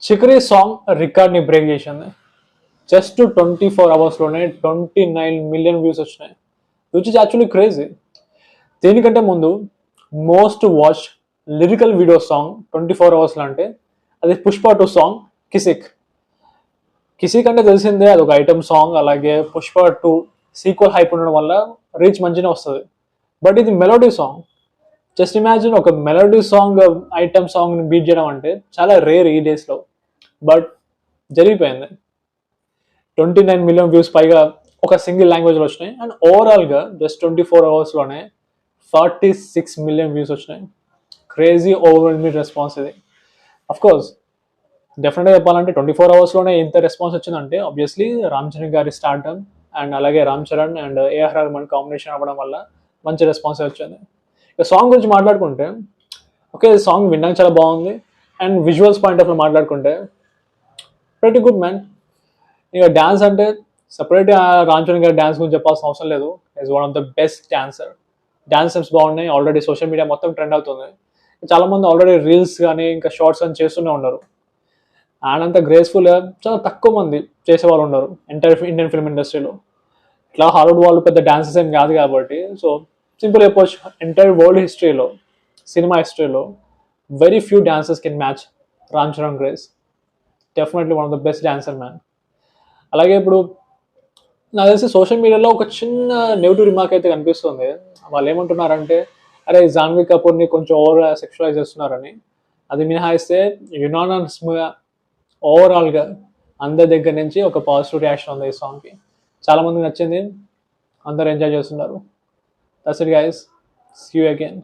Chicory song రికార్డ్ని break చేసింది. Just 24 అవర్స్లోనే 29 million views వచ్చినాయి, which is actually crazy. దీనికంటే ముందు most watch lyrical video song 24 అవర్స్లో అంటే అది పుష్ప 2 సాంగ్ కిసిక్. కిసిక్ అంటే తెలిసిందే, అది ఒక ఐటమ్ సాంగ్. అలాగే పుష్ప 2 సీక్వల్ హైప్ ఉండడం వల్ల రీచ్ మంచిగా వస్తుంది. బట్ ఇది మెలోడీ సాంగ్. జస్ట్ ఇమాజిన్, ఒక మెలోడీ సాంగ్ ఐటమ్ సాంగ్ని బీట్ చేయడం అంటే చాలా రేర్ ఈ డేస్లో. బట్ జరిగిపోయింది. 29 మిలియన్ వ్యూస్ పైగా ఒక సింగిల్ లాంగ్వేజ్లో వచ్చినాయి. అండ్ ఓవరాల్గా జస్ట్ 24 అవర్స్లోనే 46 మిలియన్ వ్యూస్ వచ్చినాయి. క్రేజీ ఓవర్వెల్మింగ్ రెస్పాన్స్ ఇది. అఫ్కోర్స్ డెఫినెట్గా చెప్పాలంటే 24 అవర్స్లోనే ఇంత రెస్పాన్స్ వచ్చిందంటే ఆబ్వియస్లీ రామ్ చరణ్ గారి స్టార్డమ్ అండ్ అలాగే Ram Charan and A R Rahman combination అవ్వడం వల్ల మంచి రెస్పాన్స్ వచ్చింది. ఇక సాంగ్ గురించి మాట్లాడుకుంటే, ఓకే, సాంగ్ వినడానికి చాలా బాగుంది. And visuals point of view మాట్లాడుకుంటే ప్రతి గుడ్ మ్యాన్. ఇక డ్యాన్స్ అంటే సపరేట్గా రామ్ చరణ్ గారి డ్యాన్స్ గురించి చెప్పాల్సిన అవసరం లేదు. Is one of the best dancer. Dance steps బాగున్నాయి. ఆల్రెడీ సోషల్ మీడియా మొత్తం ట్రెండ్ అవుతుంది. చాలామంది ఆల్రెడీ రీల్స్ కానీ ఇంకా షార్ట్స్ అని చేస్తూనే ఉన్నారు. అండ్ అంత గ్రేస్ఫుల్గా చాలా తక్కువ మంది చేసేవాళ్ళు ఉన్నారు ఎంటైర్ ఇండియన్ ఫిల్మ్ ఇండస్ట్రీలో. ఇట్లా హాలీవుడ్ వాళ్ళు పెద్ద డాన్సర్స్ ఏం కాదు కాబట్టి, సో సింపుల్ చెప్పొచ్చు, ఎంటైర్ వరల్డ్ హిస్టరీలో, సినిమా హిస్టరీలో very few dancers can match Ram Charan grace. Definitely one of the best dancer man. అలాగే ఇప్పుడు నాకు తెలిసి సోషల్ మీడియాలో ఒక చిన్న నెగిటివ్ రిమార్క్ అయితే కనిపిస్తుంది. వాళ్ళు ఏమంటున్నారంటే, అరే జాన్వీ కపూర్ని కొంచెం ఓవర్ సెక్షువలైజ్ చేస్తున్నారని. అది మినహాయిస్తే యునానమస్గా ఓవరాల్గా అందరి దగ్గర నుంచి ఒక పాజిటివ్ రియాక్షన్ ఉంది ఈ సాంగ్కి. చాలామందికి నచ్చింది, అందరూ ఎంజాయ్ చేస్తున్నారు. That's it guys, see you again.